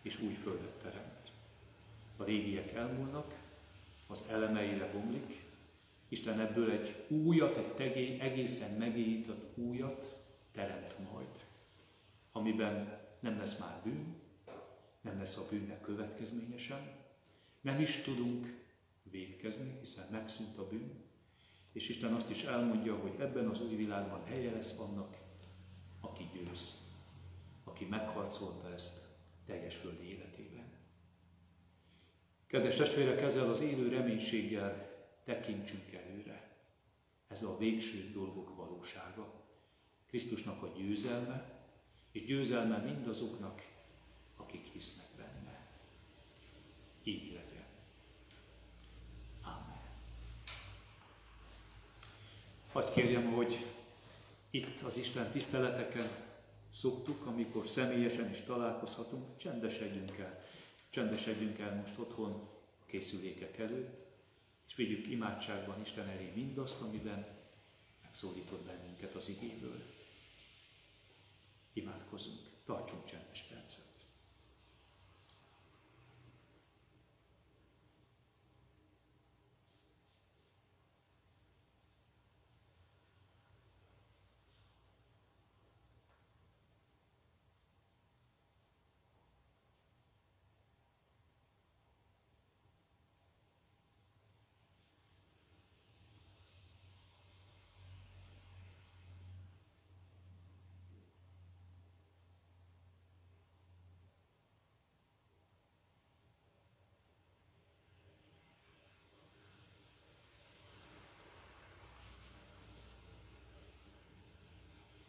és új földet teremt. A régiek elmúlnak, az elemeire bomlik, Isten ebből egy újat, egy egészen megéjített újat teremt majd, amiben nem lesz már bűn, nem lesz a bűnnek következménye sem, nem is tudunk vétkezni, hiszen megszűnt a bűn, és Isten azt is elmondja, hogy ebben az új világban helye lesz annak, aki győz, aki megharcolta ezt teljes földi életében. Kedves testvérek, ezzel az élő reménységgel tekintsünk előre. Ez a végső dolgok valósága. Krisztusnak a győzelme, és győzelme mindazoknak, akik hisznek benne. Így legyen. Amen. Hadd kérjem, hogy itt az Isten tiszteleteken szoktuk, amikor személyesen is találkozhatunk, csendesedjünk el most otthon a készülékek előtt, és vigyük imádságban Isten elé mindazt, amiben megszólított bennünket az igéből. Imádkozzunk, tartsunk csendes percet.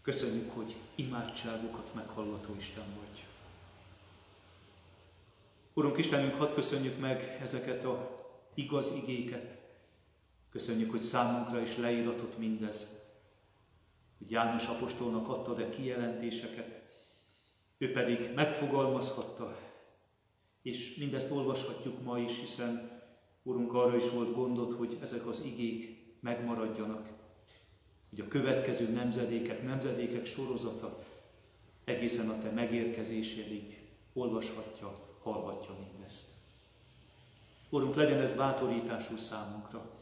Köszönjük, hogy imádságokat meghallató Isten vagy. Urunk Istenünk, hadd köszönjük meg ezeket az igaz igéket. Köszönjük, hogy számunkra is leíratott mindez. Hogy János apostolnak adtad-e kijelentéseket, ő pedig megfogalmazhatta, és mindezt olvashatjuk ma is, hiszen Urunk, arra is volt gondod, hogy ezek az igék megmaradjanak, hogy a következő nemzedékek sorozata egészen a te megérkezéséig olvashatja, hallhatja mindezt. Urunk, legyen ez bátorításul számunkra,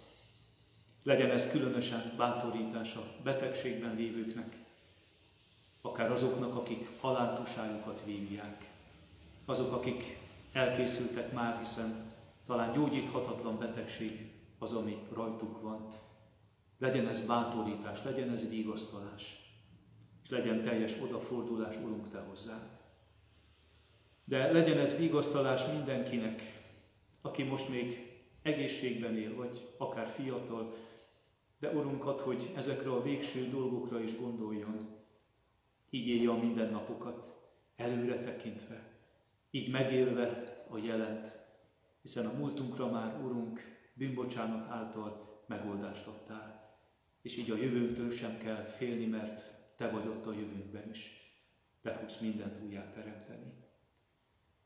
legyen ez különösen bátorítás a betegségben lévőknek, akár azoknak, akik haláltusájukat vívják, azok, akik elkészültek már, hiszen talán gyógyíthatatlan betegség az, ami rajtuk van. Legyen ez bátorítás, legyen ez vigasztalás, és legyen teljes odafordulás, Urunk, te hozzád. De legyen ez vigasztalás mindenkinek, aki most még egészségben él, vagy akár fiatal, de Urunk, add, hogy ezekre a végső dolgokra is gondoljon. Így élje a mindennapokat, előre tekintve, így megélve a jelent, hiszen a múltunkra már, Urunk, bűnbocsánat által megoldást adtál. És így a jövőnktől sem kell félni, mert te vagy ott a jövőnkben is. Te fogsz mindent újjá teremteni.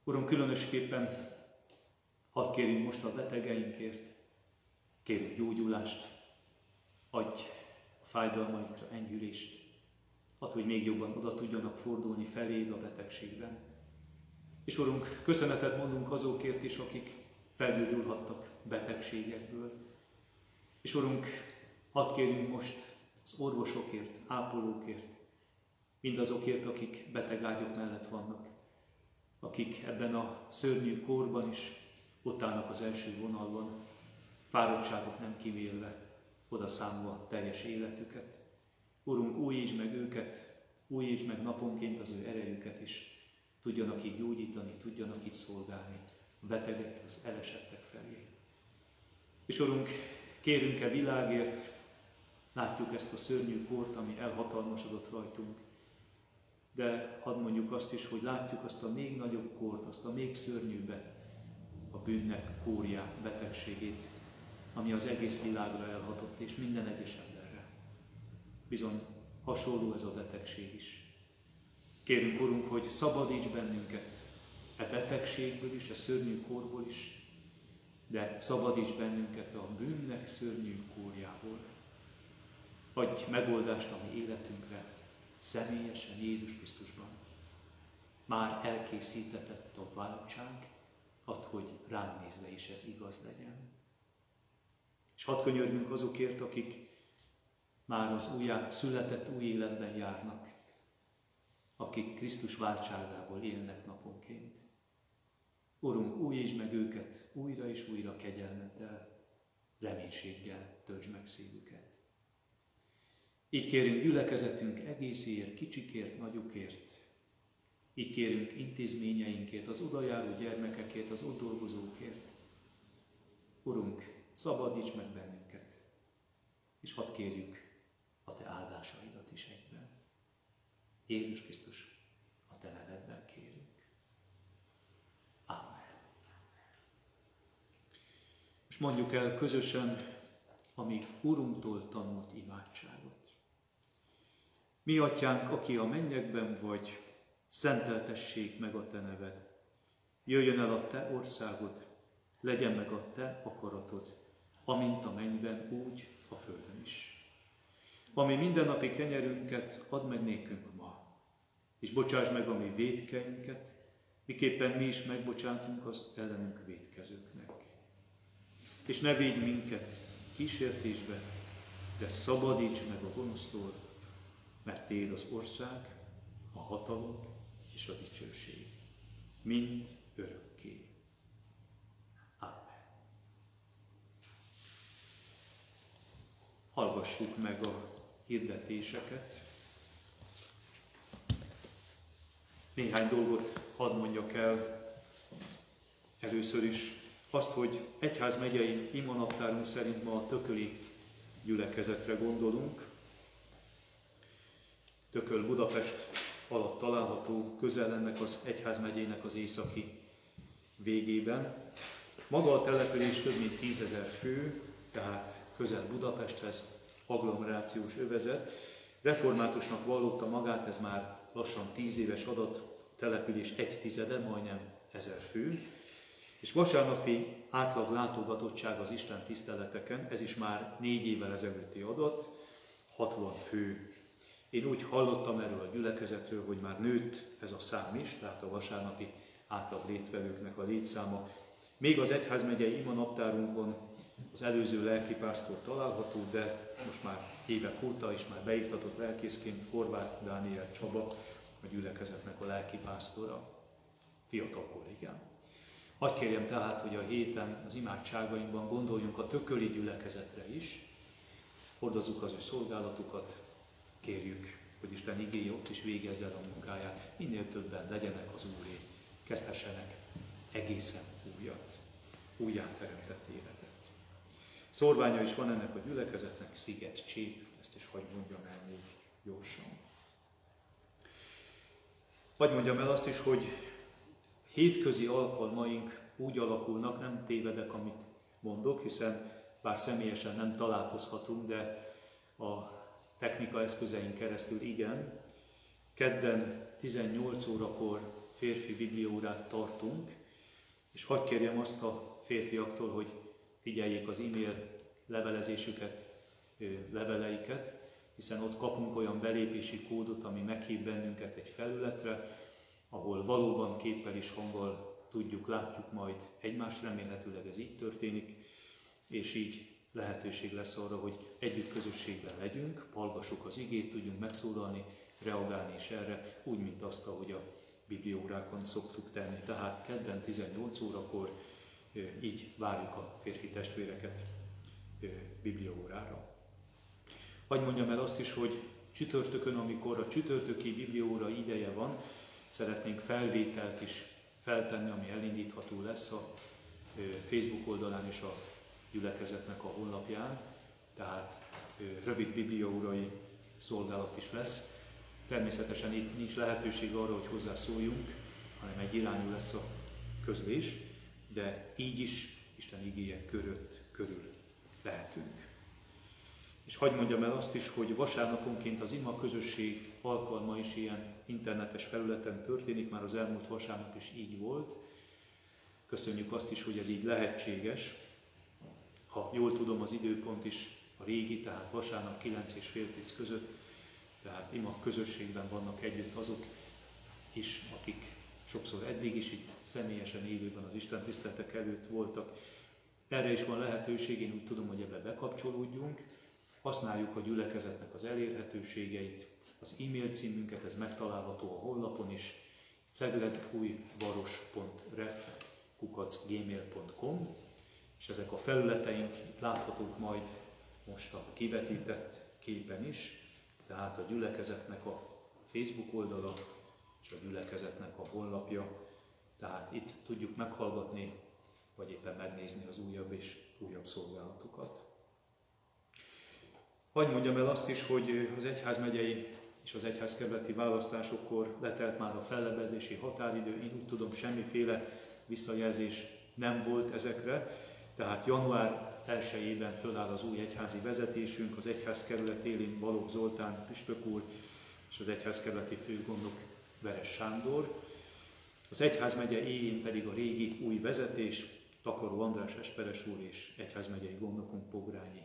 Uram, különösképpen hadd kérjünk most a betegeinkért, kérjünk gyógyulást, adj a fájdalmaikra enyhülést, add, hogy még jobban oda tudjanak fordulni feléd a betegségben. És Urunk, köszönetet mondunk azokért is, akik felgyógyulhattak betegségekből. És Urunk, hadd kérjünk most az orvosokért, ápolókért, mindazokért, akik betegágyok mellett vannak, akik ebben a szörnyű korban is ott állnak az első vonalban, fáradtságot nem kivélve, oda számolva teljes életüket. Urunk, újítsd meg őket, újítsd meg naponként az ő erejüket is, tudjanak így gyógyítani, tudjanak így szolgálni a betegek, az elesettek felé. És Urunk, kérünk-e világért, látjuk ezt a szörnyű kort, ami elhatalmasodott rajtunk, de hadd mondjuk azt is, hogy látjuk azt a még nagyobb kort, azt a még szörnyűbbet, a bűnnek kórját, betegségét, ami az egész világra elhatott, és minden egyes emberre. Bizony hasonló ez a betegség is. Kérünk, Urunk, hogy szabadíts bennünket e betegségből is, e szörnyű kórból is, de szabadíts bennünket a bűnnek szörnyű kórjából. Adj megoldást a mi életünkre, személyesen Jézus Krisztusban. Már elkészítetett a váltság, add, hogy rám nézve is ez igaz legyen. És hadd könyörgünk azokért, akik már az született új életben járnak, akik Krisztus váltságából élnek naponként. Urunk, újítsd meg őket újra és újra kegyelmeddel, reménységgel töltsd meg szívüket. Így kérünk gyülekezetünk egészéért, kicsikért, nagyokért. Így kérünk intézményeinkért, az odajáró gyermekekért, az ott dolgozókért. Urunk, szabadíts meg bennünket, és hadd kérjük a Te áldásaidat is egyben. Jézus Krisztus, a Te nevedben kérünk. Ámen. Most mondjuk el közösen a mi Urunktól tanult imádságot. Mi Atyánk, aki a mennyekben vagy, szenteltessék meg a Te neved. Jöjjön el a Te országod, legyen meg a Te akaratod, amint a mennyben, úgy a földön is. Ami mindennapi kenyerünket add meg nékünk ma, és bocsáss meg a mi vétkeinket, miképpen mi is megbocsátunk az ellenünk vétkezőknek. És ne védj minket kísértésbe, de szabadíts meg a gonosztól, mert Tiéd az ország, a hatalom és a dicsőség, mind örökké. Amen. Hallgassuk meg a hirdetéseket. Néhány dolgot hadd mondjak el. Először is azt, hogy egyházmegyei imanaptárunk szerint ma a tököli gyülekezetre gondolunk. Tököl Budapest alatt található, közel ennek az egyházmegyének az északi végében. Maga a település több mint 10 000 fő, tehát közel Budapesthez, agglomerációs övezet. Reformátusnak vallotta magát, ez már lassan 10 éves adat, a település 1/10, majdnem 1000 fő. És vasárnapi átlag látogatottság az Isten tiszteleteken, ez is már 4 évvel ezelőtti adat, 60 fő. Én úgy hallottam erről a gyülekezetről, hogy már nőtt ez a szám is, tehát a vasárnapi átlag létvelőknek a létszáma. Még az egyházmegyei imanaptárunkon az előző lelkipásztor található, de most már évek óta is már beiktatott lelkészként Horváth Dániel Csaba, a gyülekezetnek a lelkipásztora, fiatal kollégám. Hadd kérjem tehát, hogy a héten az imádságainkban gondoljunk a tököli gyülekezetre is, hordozzuk az ő szolgálatukat, kérjük, hogy Isten igéje ott is végezze el a munkáját, minél többen legyenek az Úré, kezdhessenek egészen újjáteremtett életet. Szorványa is van ennek a gyülekezetnek, Sziget Csép, ezt is hadd mondjam el még gyorsan. Hadd mondjam el azt is, hogy hétközi alkalmaink úgy alakulnak, nem tévedek, amit mondok, hiszen bár személyesen nem találkozhatunk, de a technika eszközeink keresztül igen. Kedden 18 órakor férfi bibliaórát tartunk, és hadd kérjem azt a férfiaktól, hogy figyeljék az e-mail levelezésüket, leveleiket, hiszen ott kapunk olyan belépési kódot, ami meghív bennünket egy felületre, ahol valóban képpel és hanggal tudjuk, látjuk majd egymást, remélhetőleg ez így történik, és így lehetőség lesz arra, hogy együtt közösségben legyünk, hallgassuk az igét, tudjunk megszólalni, reagálni is erre, úgy, mint azt, ahogy a bibliaórákon szoktuk tenni. Tehát kedden 18 órakor így várjuk a férfi testvéreket bibliaórára. Hadd mondjam el azt is, hogy csütörtökön, amikor a csütörtöki bibliaóra ideje van, szeretnénk felvételt is feltenni, ami elindítható lesz a Facebook oldalán és a gyülekezetnek a honlapján, tehát rövid bibliaórai szolgálat is lesz. Természetesen itt nincs lehetőség arra, hogy hozzászóljunk, hanem egy irányú lesz a közlés, de így is Isten igéje körül lehetünk. És hadd mondjam el azt is, hogy vasárnaponként az ima közösség alkalma is ilyen internetes felületen történik, már az elmúlt vasárnap is így volt. Köszönjük azt is, hogy ez így lehetséges. Ha jól tudom, az időpont is a régi, tehát vasárnap 9 és fél 10 között, tehát ima közösségben vannak együtt azok is, akik sokszor eddig is itt személyesen élőben az Isten tiszteletek előtt voltak. Erre is van lehetőség, én úgy tudom, hogy ebbe bekapcsolódjunk. Használjuk a gyülekezetnek az elérhetőségeit, az e-mail címünket, ez megtalálható a honlapon is, cegledújvaros.ref@gmail.com, és ezek a felületeink itt láthatók majd most a kivetített képen is, tehát a gyülekezetnek a Facebook oldala és a gyülekezetnek a honlapja, tehát itt tudjuk meghallgatni, vagy éppen megnézni az újabb és újabb szolgálatokat. Hadd mondjam el azt is, hogy az egyházmegyei és az egyházkerületi választásokkor letelt már a fellebezési határidő, én úgy tudom, semmiféle visszajelzés nem volt ezekre, tehát január 1-ében föláll az új egyházi vezetésünk, az egyházkerület élén Balogh Zoltán püspök úr és az egyházkerületi főgondnok Veres Sándor. Az egyházmegye éjén pedig a régi új vezetés, Takaró András esperes úr és egyházmegyei gondnokunk Pogrányi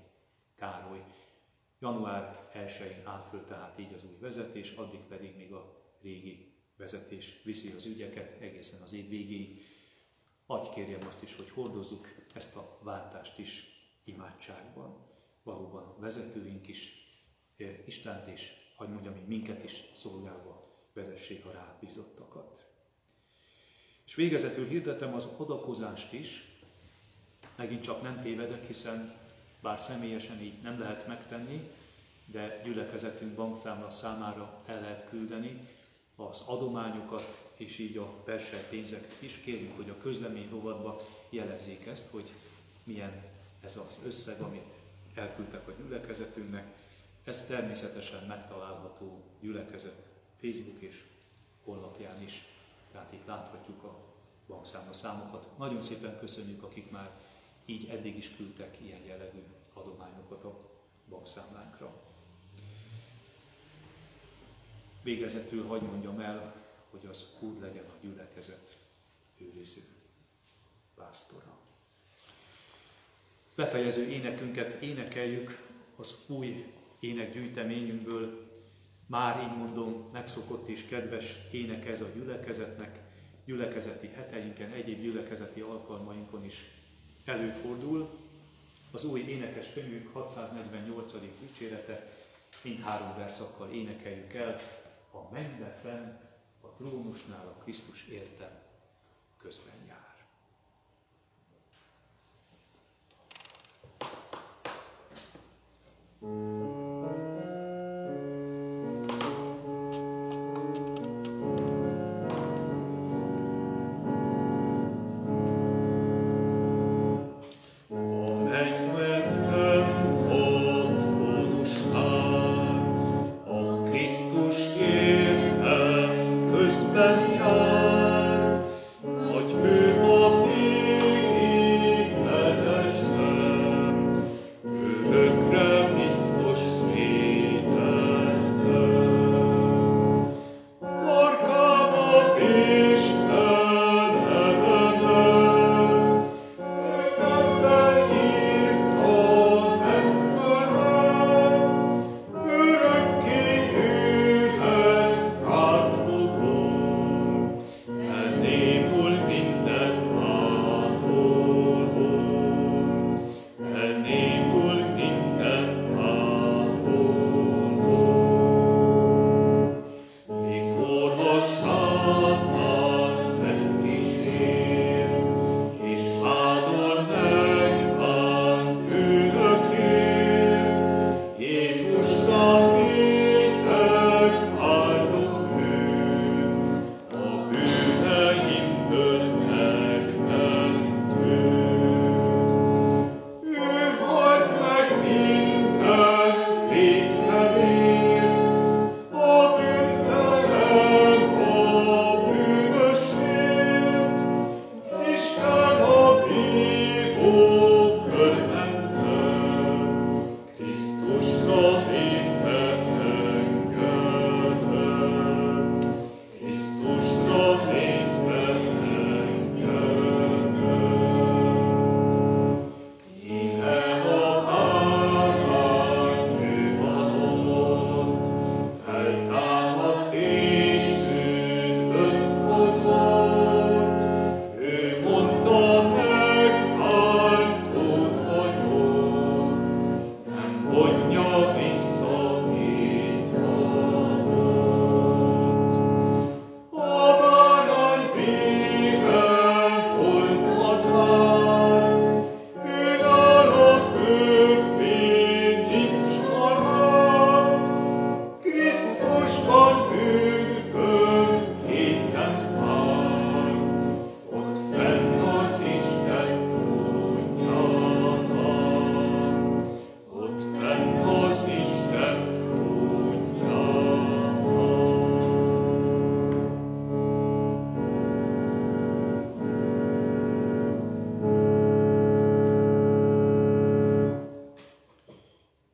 Károly. Január 1-én áll föl tehát így az új vezetés, addig pedig még a régi vezetés viszi az ügyeket egészen az év végéig. Hadd kérjem azt is, hogy hordozzuk ezt a váltást is imádságban. Valóban a vezetőink is Istent, és hadd mondjam, hogy minket is szolgálva vezessék a rábízottakat. És végezetül hirdetem az adakozást is, megint csak nem tévedek, hiszen bár személyesen így nem lehet megtenni, de gyülekezetünk bankszámla számára el lehet küldeni az adományokat, és így a persely pénzeket is. Kérjük, hogy a közlemény rovatba jelezzék ezt, hogy milyen ez az összeg, amit elküldtek a gyülekezetünknek. Ez természetesen megtalálható gyülekezet Facebook és honlapján is, tehát itt láthatjuk a bankszámla számokat. Nagyon szépen köszönjük, akik már így eddig is küldtek ilyen jellegű adományokat a bankszámlánkra. Végezetül hadd mondjam el, hogy az Úr legyen a gyülekezet őriző pásztora. Befejező énekünket énekeljük az új énekgyűjteményünkből. Már így mondom, megszokott és kedves ének ez a gyülekezetnek, gyülekezeti heteinken, egyéb gyülekezeti alkalmainkon is előfordul. Az új énekes könyvünk 648. dicsérete, mindhárom verszakkal énekeljük el: a mennybe fenn, a trónusnál a Krisztus értem közben jár.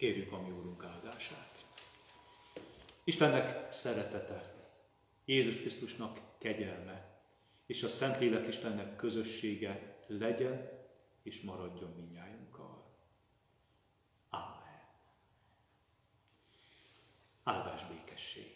Kérjük a mi Úrunk áldását. Istennek szeretete, Jézus Krisztusnak kegyelme, és a Szentlélek Istennek közössége legyen és maradjon mindnyájunkkal. Amen. Áldás békesség.